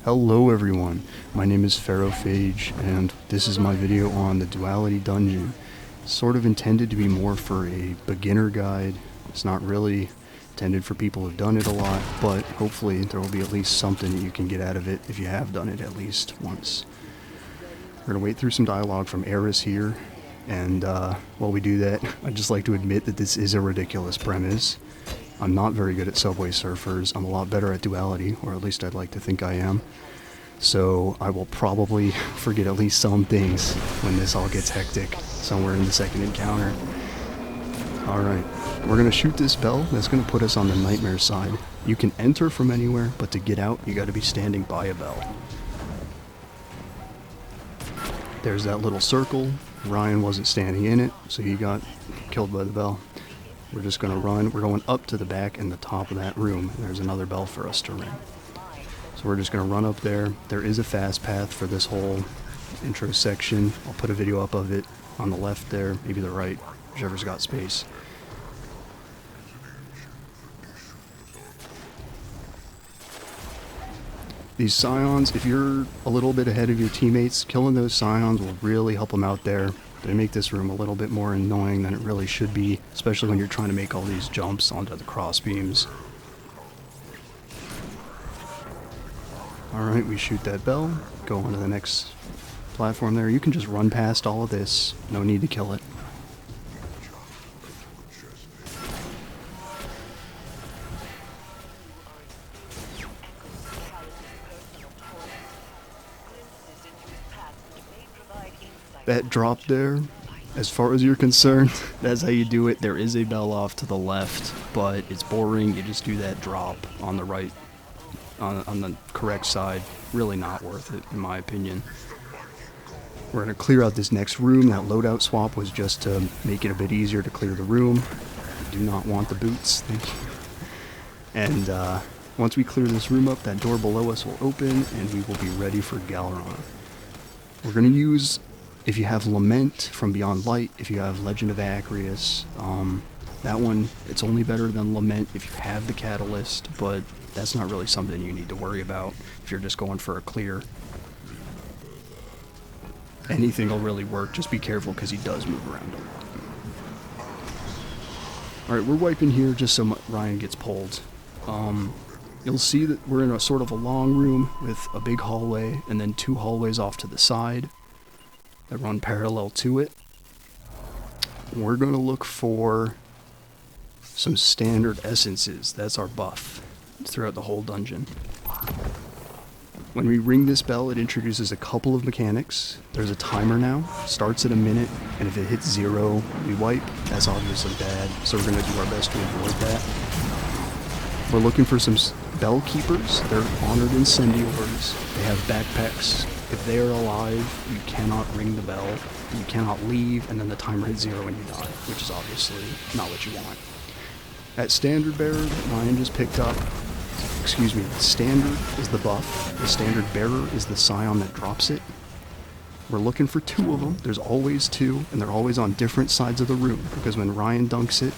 Hello everyone, my name is Pharaohphage, and this is my video on the Duality dungeon. Sort of intended to be more for a beginner guide. It's not really intended for people who've done it a lot, but hopefully there will be at least something that you can get out of it if you have done it at least once. We're going to wait through some dialogue from Eris here, and while we do that, I'd just like to admit that this is a ridiculous premise. I'm not very good at Subway Surfers. I'm a lot better at Duality, or at least I'd like to think I am. So I will probably forget at least some things when this all gets hectic, somewhere in the second encounter. Alright, we're going to shoot this bell. That's going to put us on the nightmare side. You can enter from anywhere, but to get out, you got to be standing by a bell. There's that little circle. Ryan wasn't standing in it, so he got killed by the bell. We're just going to run. We're going up to the back and the top of that room. There's another bell for us to ring. So we're just going to run up there. There is a fast path for this whole intro section. I'll put a video up of it on the left there, maybe the right, whichever's got space. These scions, if you're a little bit ahead of your teammates, killing those scions will really help them out there. They make this room a little bit more annoying than it really should be, especially when you're trying to make all these jumps onto the cross beams. Alright, we shoot that bell, go on to the next platform there. You can just run past all of this, no need to kill it. That drop there, as far as you're concerned, that's how you do it. There is a bell off to the left, but it's boring. You just do that drop on the right, on the correct side. Really not worth it, in my opinion. We're going to clear out this next room. That loadout swap was just to make it a bit easier to clear the room. I do not want the boots, thank you. And once we clear this room up, that door below us will open, and we will be ready for Galeron. We're going to use, if you have Lament from Beyond Light, if you have Legend of Acreus, that one, it's only better than Lament if you have the Catalyst, but that's not really something you need to worry about if you're just going for a clear. Anything will really work, just be careful because he does move around a lot. Alright, we're wiping here just so Ryan gets pulled. You'll see that we're in a sort of a long room with a big hallway and then two hallways off to the side that run parallel to it. We're going to look for some standard essences. That's our buff throughout the whole dungeon. When we ring this bell, it introduces a couple of mechanics. There's a timer now, starts at a minute, and if it hits 0, we wipe. That's obviously bad, so we're going to do our best to avoid that. We're looking for some bell keepers. They're honored incendiaries. They have backpacks. If they are alive, you cannot ring the bell, you cannot leave, and then the timer hits 0 and you die, which is obviously not what you want. That standard bearer that Ryan just picked up, standard is the buff, the standard bearer is the scion that drops it. We're looking for 2 of them, there's always 2, and they're always on different sides of the room, because when Ryan dunks it,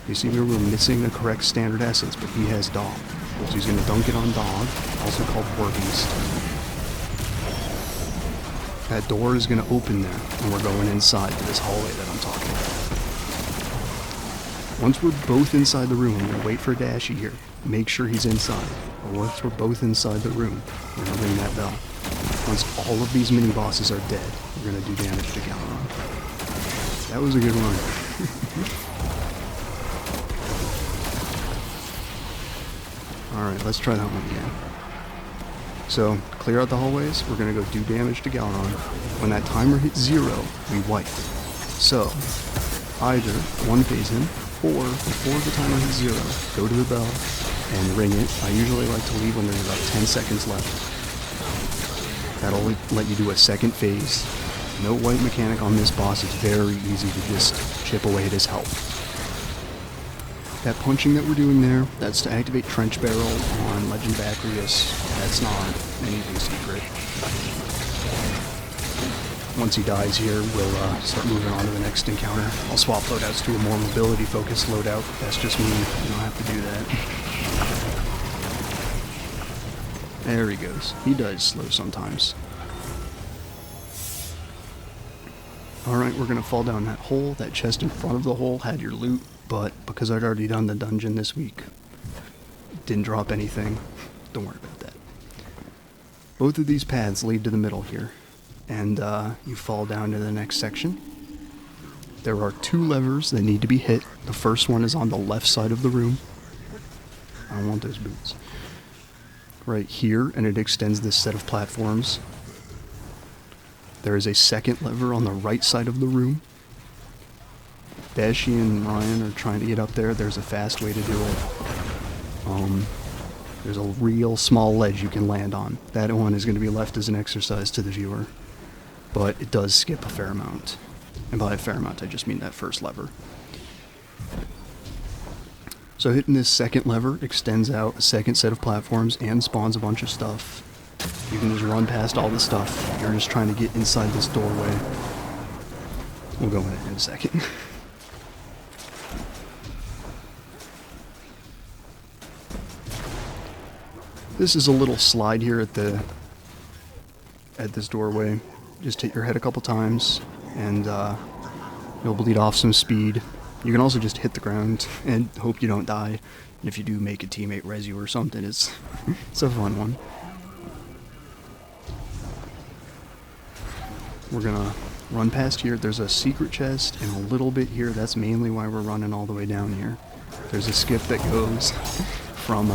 you see we were missing the correct standard essence, but he has Dog. So he's going to dunk it on Dog, also called War Beast. That door is going to open there, and we're going inside to this hallway that I'm talking about. Once we're both inside the room, we're going to wait for Dashy here. Make sure he's inside. But once we're both inside the room, we're going to ring that bell. Once all of these mini-bosses are dead, we're going to do damage to Galeron. That was a good run. Alright, let's try that one again. So, clear out the hallways, we're going to go do damage to Galeron. When that timer hits 0, we wipe. So, either one phase him, or before the timer hits 0, go to the bell and ring it. I usually like to leave when there's about 10 seconds left. That'll let you do a second phase. No white mechanic on this boss, it's very easy to just chip away at his health. That punching that we're doing there, that's to activate Trench Barrel on Legend of Acreus. That's not anything secret. Once he dies here, we'll start moving on to the next encounter. I'll swap loadouts to a more mobility-focused loadout. That's just me. You don't have to do that. There he goes. He does slow sometimes. Alright, we're gonna fall down that hole. That chest in front of the hole had your loot, but because I'd already done the dungeon this week, didn't drop anything. Don't worry about that. Both of these paths lead to the middle here, and you fall down to the next section. There are 2 levers that need to be hit. The first one is on the left side of the room. I don't want those boots. Right here, and it extends this set of platforms. There is a second lever on the right side of the room. Dashi and Ryan are trying to get up there. There's a fast way to do it. There's a real small ledge you can land on. That one is going to be left as an exercise to the viewer. But it does skip a fair amount. And by a fair amount, I just mean that first lever. So hitting this second lever extends out a second set of platforms and spawns a bunch of stuff. You can just run past all the stuff. You're just trying to get inside this doorway. We'll go in it in a second. This is a little slide here at this doorway. Just hit your head a couple times, and you'll bleed off some speed. You can also just hit the ground and hope you don't die. And if you do make a teammate res you or something, it's a fun one. We're gonna run past here. There's a secret chest and a little bit here. That's mainly why we're running all the way down here. There's a skip that goes from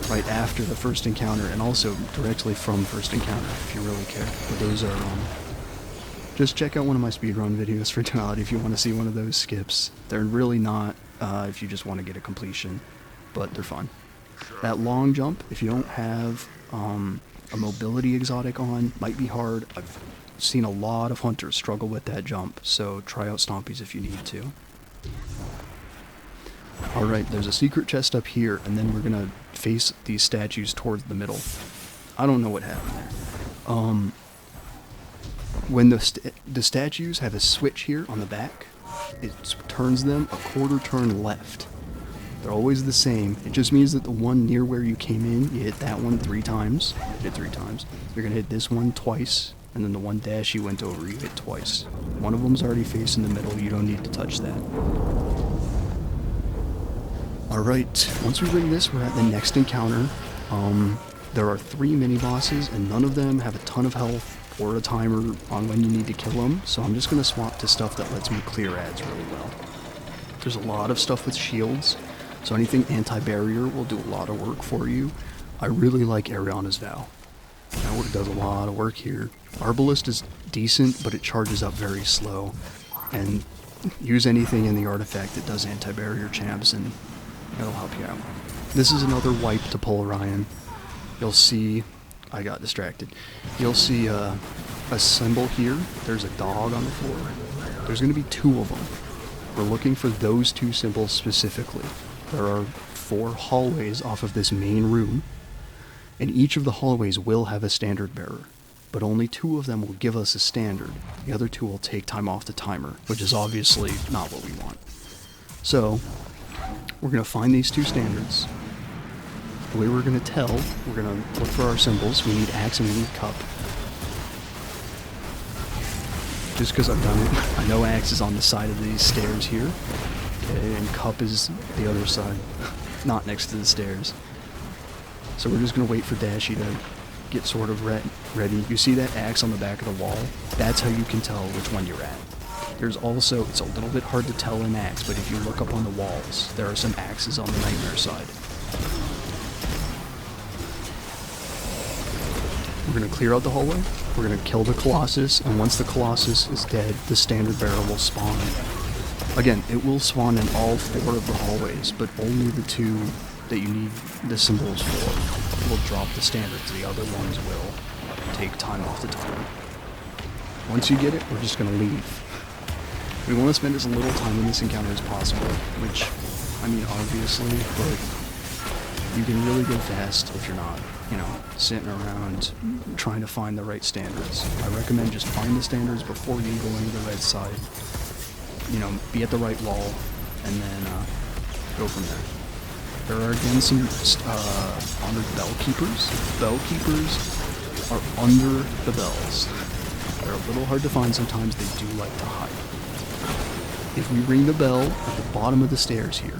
right after the first encounter, and also directly from first encounter, if you really care. But those are, just check out one of my speedrun videos for Duality if you want to see one of those skips. They're really not, if you just want to get a completion, but they're fun. That long jump, if you don't have a mobility exotic on, might be hard. I've seen a lot of hunters struggle with that jump, so try out Stompies if you need to. Alright, there's a secret chest up here, and then we're gonna face these statues towards the middle. I don't know what happened there. When the statues have a switch here on the back, it turns them a quarter turn left. They're always the same. It just means that the one near where you came in, you hit that one 3 times. Hit it 3 times. You're gonna hit this one twice, and then the one dash you went over, you hit twice. One of them's already facing the middle. You don't need to touch that. Alright, once we bring this, we're at the next encounter. There are 3 mini-bosses, and none of them have a ton of health or a timer on when you need to kill them, so I'm just going to swap to stuff that lets me clear ads really well. There's a lot of stuff with shields, so anything anti-barrier will do a lot of work for you. I really like Ariana's Vow. That does a lot of work here. Arbalist is decent, but it charges up very slow, and use anything in the artifact that does anti-barrier champs, and that'll help you out. This is another wipe to pull Ryan. You'll see, I got distracted. You'll see a symbol here. There's a dog on the floor. There's going to be 2 of them. We're looking for those 2 symbols specifically. There are 4 hallways off of this main room, and each of the hallways will have a standard bearer, but only 2 of them will give us a standard. The other 2 will take time off the timer, which is obviously not what we want. So, we're going to find these 2 standards. The way we're going to tell, we're going to look for our symbols. We need axe and we need cup. Just because I've done it, I know axe is on the side of these stairs here. Okay, and cup is the other side, not next to the stairs. So we're just going to wait for Dashi to get sort of ready. You see that axe on the back of the wall? That's how you can tell which one you're at. There's also, it's a little bit hard to tell an axe, but if you look up on the walls, there are some axes on the nightmare side. We're going to clear out the hallway, we're going to kill the Colossus, and once the Colossus is dead, the standard bearer will spawn. Again, it will spawn in all 4 of the hallways, but only the 2 that you need the symbols for will drop the standards. The other ones will take time off the timer. Once you get it, we're just going to leave. We want to spend as little time in this encounter as possible, which, I mean, obviously, but you can really go fast if you're not, sitting around trying to find the right standards. I recommend just find the standards before you go into the red side. Be at the right wall, and then go from there. There are again some honored bell keepers. Bell keepers are under the bells. They're a little hard to find sometimes. They do like to hide. If we ring the bell at the bottom of the stairs here,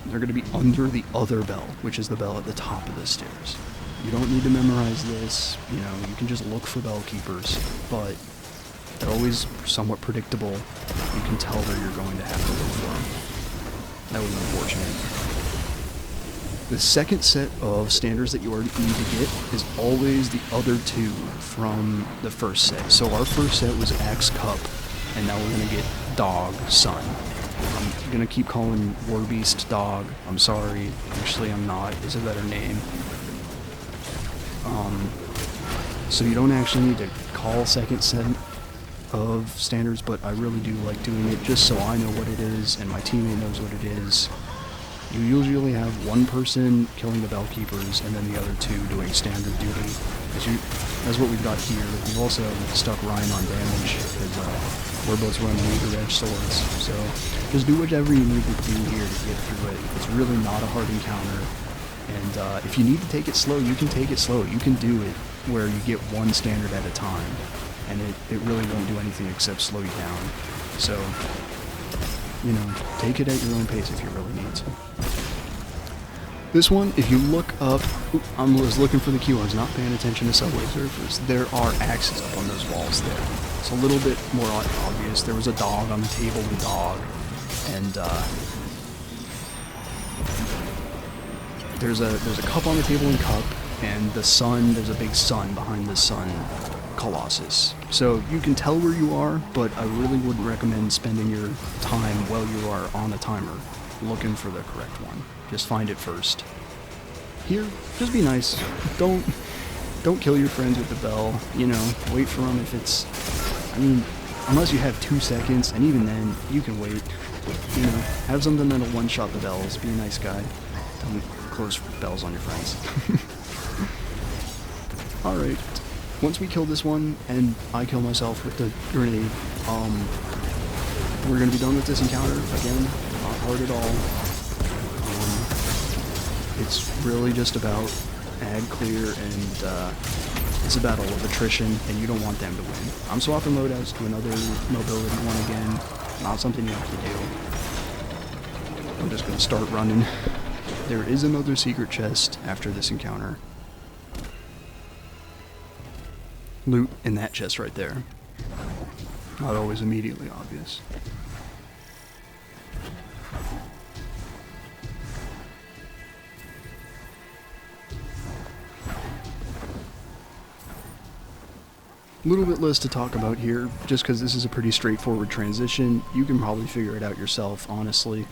they're going to be under the other bell, which is the bell at the top of the stairs. You don't need to memorize this. You know, you can just look for bell keepers, but they're always somewhat predictable. You can tell where you're going to have to look for them. That was unfortunate. The second set of standards that you already need to get is always the other two from the first set. So our first set was Axe Cup, and now we're going to get Dog Sun. I'm going to keep calling Warbeast Dog. I'm sorry. Actually, I'm not. It's a better name. So you don't actually need to call second set of standards, but I really do like doing it just so I know what it is and my teammate knows what it is. You usually have one person killing the bell keepers and then the other two doing standard duty. That's what we've got here. We've also stuck Ryan on damage because we're both running meter edge swords. So just do whatever you need to do here to get through it. It's really not a hard encounter. And if you need to take it slow, you can take it slow. You can do it where you get one standard at a time. And it really won't do anything except slow you down. So, you know, take it at your own pace if you really need to. This one, if you look up, I was looking for the key, I was not paying attention to subway surfers. There are axes up on those walls there. It's a little bit more obvious. There was a dog on the table and dog. And there's a cup on the table and cup, and the sun, there's a big sun behind the sun Colossus. So you can tell where you are, but I really wouldn't recommend spending your time while you are on a timer looking for the correct one. Just find it first. Here, just be nice. Don't kill your friends with the bell. You know, wait for them if it's... I mean, unless you have 2 seconds, and even then, you can wait. You know, have something that'll one-shot the bells. Be a nice guy. Don't close bells on your friends. Alright. Once we kill this one, and I kill myself with the grenade, we're going to be done with this encounter. Again, not hard at all. It's really just about ag clear, and it's a battle of attrition, and you don't want them to win. I'm swapping loadouts to another mobility one again. Not something you have to do. I'm just going to start running. There is another secret chest after this encounter. Loot in that chest right there. Not always immediately obvious. A little bit less to talk about here, just because this is a pretty straightforward transition. You can probably figure it out yourself, honestly,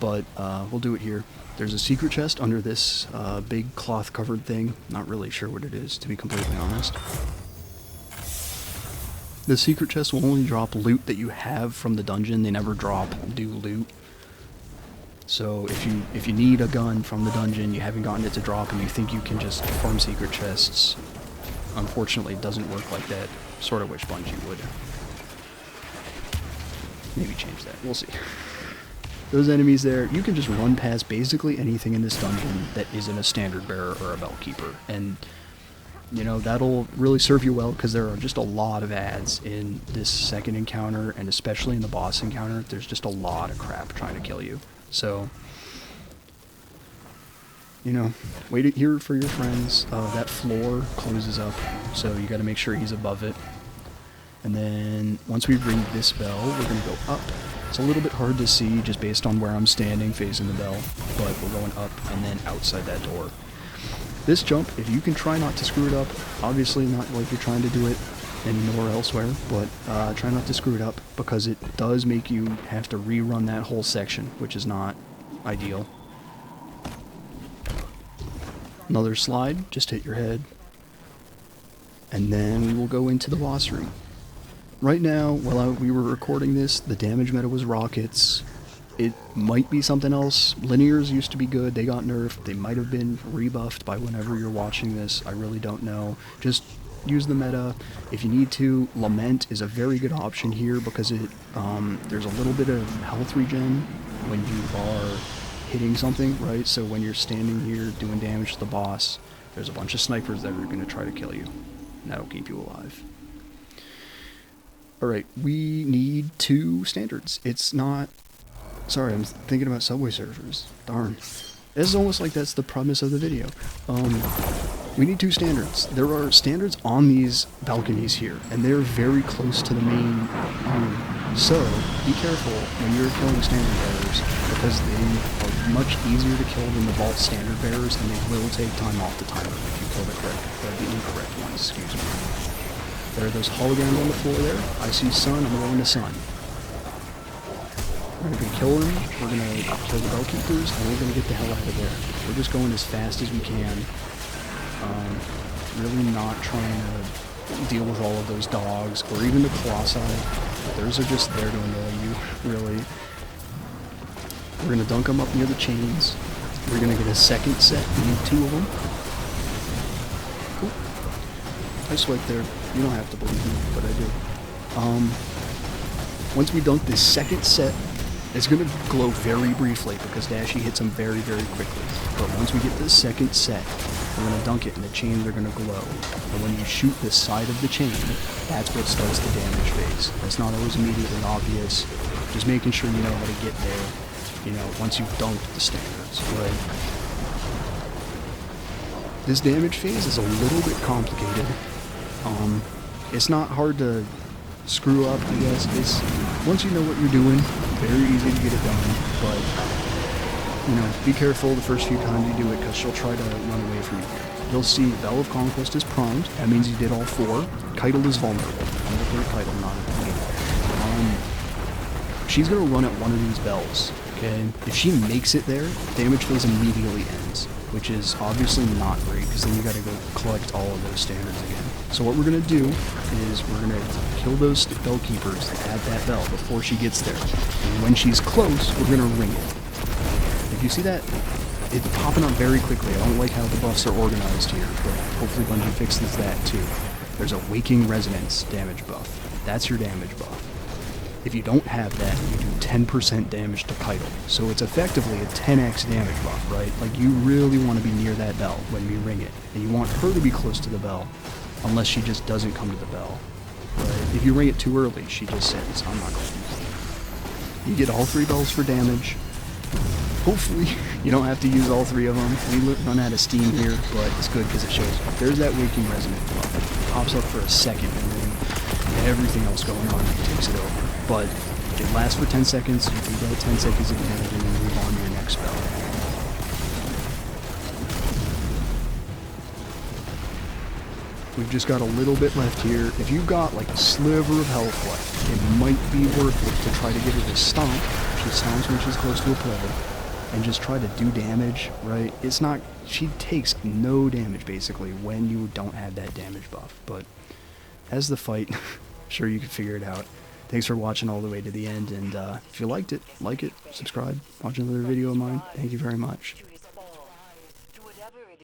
but we'll do it here. There's a secret chest under this big cloth-covered thing. Not really sure what it is, to be completely honest. The secret chest will only drop loot that you have from the dungeon. They never drop new loot. So if you need a gun from the dungeon, you haven't gotten it to drop, and you think you can just farm secret chests, unfortunately it doesn't work like that. Sort of wish Bungie would. Maybe change that. We'll see. Those enemies there, you can just run past basically anything in this dungeon that isn't a standard bearer or a bell keeper. And, you know, that'll really serve you well, because there are just a lot of ads in this second encounter, and especially in the boss encounter. There's just a lot of crap trying to kill you. So, you know, wait here for your friends. That floor closes up, so you gotta make sure he's above it. And then, once we ring this bell, we're gonna go up. It's a little bit hard to see just based on where I'm standing facing the bell, but we're going up and then outside that door. This jump, if you can try not to screw it up, obviously not like you're trying to do it anywhere elsewhere, but try not to screw it up, because it does make you have to rerun that whole section, which is not ideal. Another slide, just hit your head. And then we will go into the boss room. Right now, while we were recording this, the damage meta was rockets. It might be something else. Linears used to be good, they got nerfed. They might have been rebuffed by whenever you're watching this, I really don't know. Just use the meta. If you need to, Lament is a very good option here, because it there's a little bit of health regen when you are hitting something, right? So when you're standing here doing damage to the boss, there's a bunch of snipers that are going to try to kill you. And that'll keep you alive. Alright, we need 2 standards. It's not... Sorry, I'm thinking about Subway Surfers. Darn. This is almost like that's the premise of the video. We need 2 standards. There are standards on these balconies here, and they're very close to the main room. So, be careful when you're killing standard bearers, because they are much easier to kill than the vault standard bearers, and they will take time off the timer if you kill the incorrect ones, excuse me. There are those holograms on the floor there. I see sun, I'm going to sun. We're going to kill him, we're going to kill the bellkeepers, and we're going to get the hell out of there. We're just going as fast as we can. Really not trying to deal with all of those dogs, or even the colossi. Those are just there to annoy you, really. We're going to dunk them up near the chains. We're going to get a second set. We need 2 of them. Ooh. I swiped there. You don't have to believe me, but I do. Once we dunk this second set, it's going to glow very briefly because Dashy hits them very, very quickly. But once we get this second set, we're going to dunk it and the chains are going to glow. And when you shoot the side of the chain, that's what starts the damage phase. That's not always immediately obvious. Just making sure you know how to get there, you know, once you've dunked the standards, right? This damage phase is a little bit complicated. It's not hard to screw up, I guess. It's, once you know what you're doing, very easy to get it done, but, you know, be careful the first few times you do it, because she'll try to run away from you. You'll see Bell of Conquest is primed. That means you did all 4. Keitel is vulnerable. I'm going to put Keitel, not a She's going to run at one of these bells, okay? If she makes it there, damage phase immediately ends, which is obviously not great, because then you got to go collect all of those standards again. So what we're going to do is we're going to kill those bell keepers at that bell before she gets there. And when she's close, we're going to ring it. If you see that, it's popping up very quickly. I don't like how the buffs are organized here, but hopefully Bungie fixes that too. There's a Waking Resonance damage buff. That's your damage buff. If you don't have that, you do 10% damage to Keitel. So it's effectively a 10x damage buff, right? Like, you really want to be near that bell when we ring it. And you want her to be close to the bell, unless she just doesn't come to the bell. Right? If you ring it too early, she just says, I'm not going to use it. You get all 3 bells for damage. Hopefully, you don't have to use all 3 of them. We run out of steam here, but it's good because it shows up. There's that Waking Resonant buff. It pops up for a second, and then everything else going on takes it over. But it lasts for 10 seconds, you do that 10 seconds of damage, and then move on to your next spell. We've just got a little bit left here. If you've got like a sliver of health left, it might be worth it to try to get her to stomp. She stomps when she's close to a player, and just try to do damage, right? It's not... She takes no damage, basically, when you don't have that damage buff. But as the fight, sure you can figure it out. Thanks for watching all the way to the end, and if you liked it, like it, subscribe, watch another video of mine. Thank you very much.